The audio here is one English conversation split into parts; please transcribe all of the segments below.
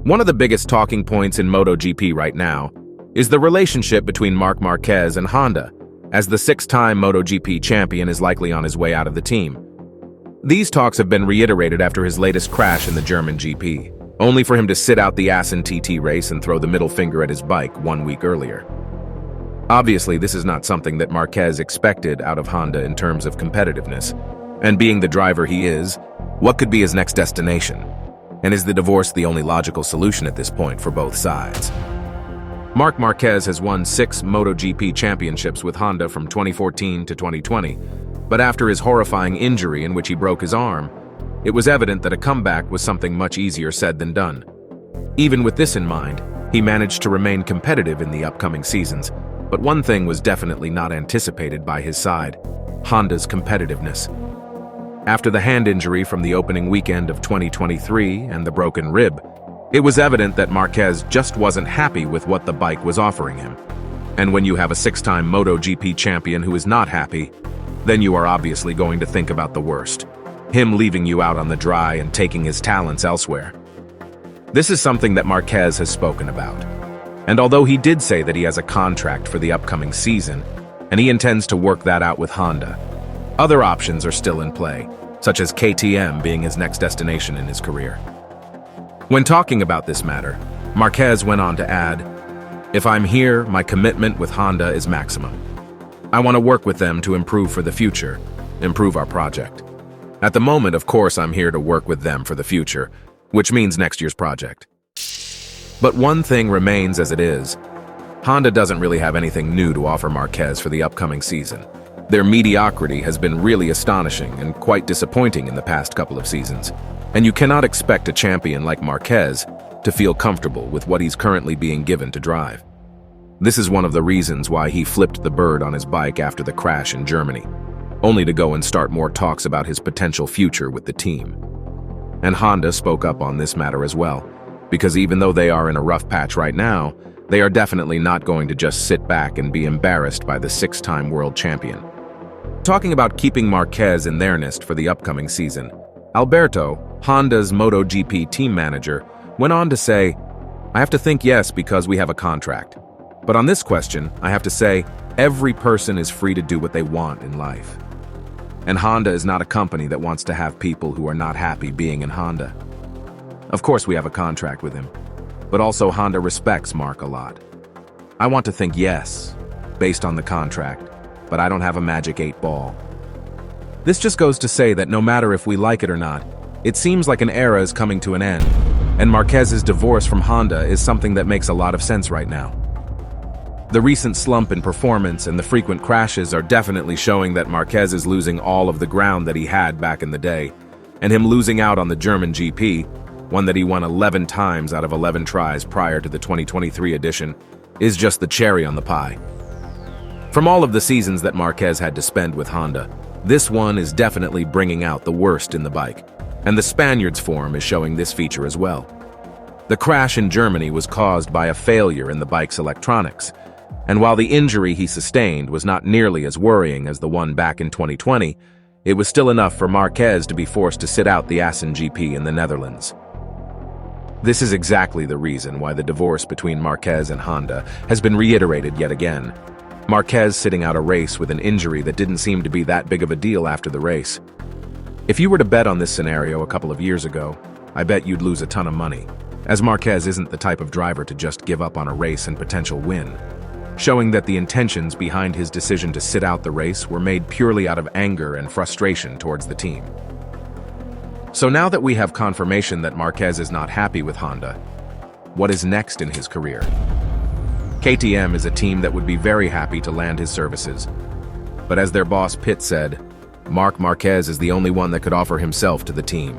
One of the biggest talking points in MotoGP right now is the relationship between Marc Marquez and Honda, as the six-time MotoGP champion is likely on his way out of the team. These talks have been reiterated after his latest crash in the German GP, only for him to sit out the Assen TT race and throw the middle finger at his bike 1 week earlier. Obviously, this is not something that Marquez expected out of Honda in terms of competitiveness. And being the driver he is, what could be his next destination? And is the divorce the only logical solution at this point for both sides? Marc Marquez has won 6 MotoGP championships with Honda from 2014 to 2020, but after his horrifying injury in which he broke his arm, it was evident that a comeback was something much easier said than done. Even with this in mind, he managed to remain competitive in the upcoming seasons, but one thing was definitely not anticipated by his side: Honda's competitiveness. After the hand injury from the opening weekend of 2023 and the broken rib, it was evident that Marquez just wasn't happy with what the bike was offering him. And when you have a 6-time MotoGP champion who is not happy, then you are obviously going to think about the worst: him leaving you out on the dry and taking his talents elsewhere. This is something that Marquez has spoken about. And although he did say that he has a contract for the upcoming season, and he intends to work that out with Honda, other options are still in play, such as KTM being his next destination in his career. When talking about this matter, Marquez went on to add, "If I'm here, my commitment with Honda is maximum. I want to work with them to improve for the future, improve our project. At the moment, of course, I'm here to work with them for the future, which means next year's project." But one thing remains as it is: Honda doesn't really have anything new to offer Marquez for the upcoming season. Their mediocrity has been really astonishing and quite disappointing in the past couple of seasons, and you cannot expect a champion like Marquez to feel comfortable with what he's currently being given to drive. This is one of the reasons why he flipped the bird on his bike after the crash in Germany, only to go and start more talks about his potential future with the team. And Honda spoke up on this matter as well, because even though they are in a rough patch right now, they are definitely not going to just sit back and be embarrassed by the 6-time world champion. Talking about keeping Marquez in their nest for the upcoming season, Alberto, Honda's MotoGP team manager, went on to say, "I have to think yes because we have a contract. But on this question, I have to say, every person is free to do what they want in life. And Honda is not a company that wants to have people who are not happy being in Honda. Of course we have a contract with him, but also Honda respects Marc a lot. I want to think yes, based on the contract, but I don't have a magic 8 ball." This just goes to say that no matter if we like it or not, it seems like an era is coming to an end, and Marquez's divorce from Honda is something that makes a lot of sense right now. The recent slump in performance and the frequent crashes are definitely showing that Marquez is losing all of the ground that he had back in the day, and him losing out on the German GP, one that he won 11 times out of 11 tries prior to the 2023 edition, is just the cherry on the pie. From all of the seasons that Marquez had to spend with Honda, this one is definitely bringing out the worst in the bike, and the Spaniard's form is showing this feature as well. The crash in Germany was caused by a failure in the bike's electronics, and while the injury he sustained was not nearly as worrying as the one back in 2020, it was still enough for Marquez to be forced to sit out the Assen GP in the Netherlands. This is exactly the reason why the divorce between Marquez and Honda has been reiterated yet again. Marquez sitting out a race with an injury that didn't seem to be that big of a deal after the race. If you were to bet on this scenario a couple of years ago, I bet you'd lose a ton of money, as Marquez isn't the type of driver to just give up on a race and potential win, showing that the intentions behind his decision to sit out the race were made purely out of anger and frustration towards the team. So now that we have confirmation that Marquez is not happy with Honda, what is next in his career? KTM is a team that would be very happy to land his services. But as their boss Pitt said, Marc Marquez is the only one that could offer himself to the team.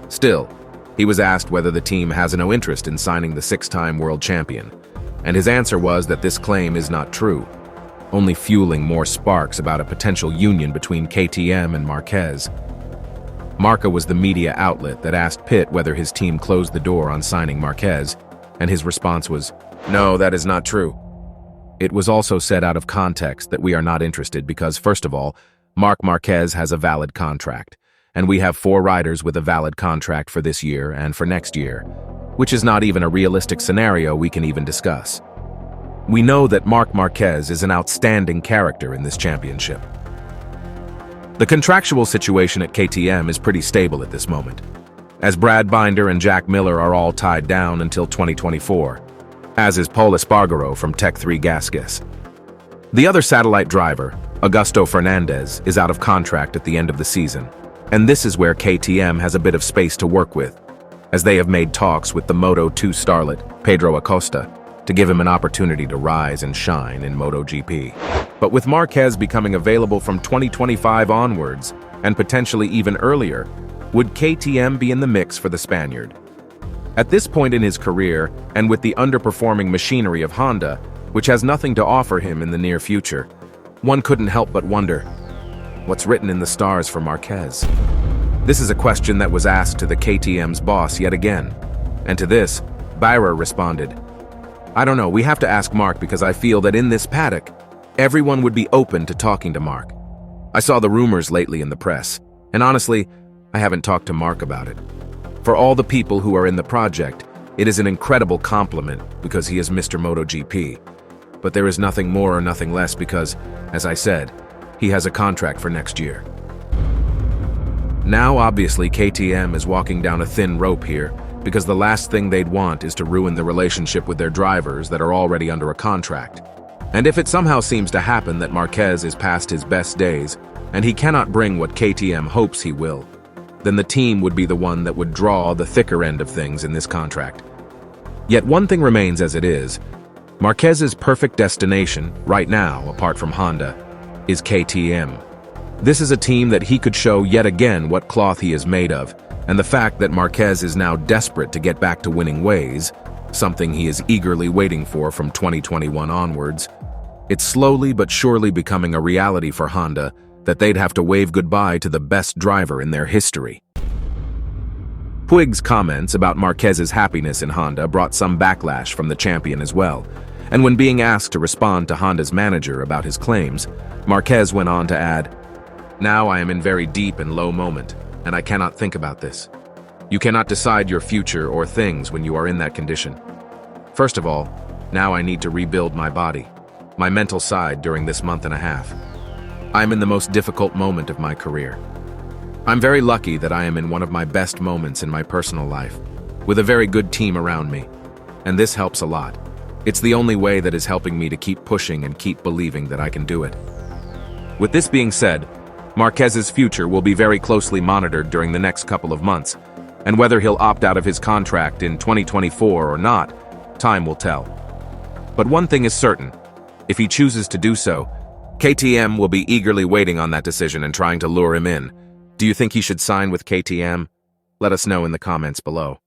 Still, he was asked whether the team has no interest in signing the 6-time world champion, and his answer was that this claim is not true, only fueling more sparks about a potential union between KTM and Marquez. Marca was the media outlet that asked Pitt whether his team closed the door on signing Marquez, and his response was, "No, that is not true." It was also said out of context that we are not interested because, first of all, Marc Marquez has a valid contract, and we have 4 riders with a valid contract for this year and for next year. which is not even a realistic scenario we can even discuss. We know that Marc Marquez is an outstanding character in this championship. The contractual situation at KTM is pretty stable at this moment, as Brad Binder and Jack Miller are all tied down until 2024, as is Paul Espargaro from Tech 3 Gasgas. The other satellite driver, Augusto Fernandez, is out of contract at the end of the season, and this is where KTM has a bit of space to work with, as they have made talks with the Moto2 starlet, Pedro Acosta, to give him an opportunity to rise and shine in MotoGP. But with Marquez becoming available from 2025 onwards, and potentially even earlier, would KTM be in the mix for the Spaniard? At this point in his career, and with the underperforming machinery of Honda, which has nothing to offer him in the near future, one couldn't help but wonder, what's written in the stars for Marquez? This is a question that was asked to the KTM's boss yet again, and to this, Byrer responded, "I don't know, we have to ask Marc because I feel that in this paddock, everyone would be open to talking to Marc. I saw the rumors lately in the press, and honestly, I haven't talked to Marc about it. For all the people who are in the project, it is an incredible compliment because he is Mr. MotoGP. But there is nothing more or nothing less because, as I said, he has a contract for next year." Now, obviously, KTM is walking down a thin rope here because the last thing they'd want is to ruin the relationship with their drivers that are already under a contract. And if it somehow seems to happen that Marquez is past his best days and he cannot bring what KTM hopes he will, then the team would be the one that would draw the thicker end of things in this contract. Yet one thing remains as it is. Marquez's perfect destination, right now, apart from Honda, is KTM. This is a team that he could show yet again what cloth he is made of, and the fact that Marquez is now desperate to get back to winning ways, something he is eagerly waiting for from 2021 onwards, it's slowly but surely becoming a reality for Honda that they'd have to wave goodbye to the best driver in their history. Puig's comments about Marquez's happiness in Honda brought some backlash from the champion as well, and when being asked to respond to Honda's manager about his claims, Marquez went on to add, "Now I am in very deep and low moment, and I cannot think about this. You cannot decide your future or things when you are in that condition. First of all, now I need to rebuild my body, my mental side during this month and a half. I'm in the most difficult moment of my career. I'm very lucky that I am in one of my best moments in my personal life, with a very good team around me, and this helps a lot. It's the only way that is helping me to keep pushing and keep believing that I can do it." With this being said, Marquez's future will be very closely monitored during the next couple of months, and whether he'll opt out of his contract in 2024 or not, time will tell. But one thing is certain, if he chooses to do so, KTM will be eagerly waiting on that decision and trying to lure him in. Do you think he should sign with KTM? Let us know in the comments below.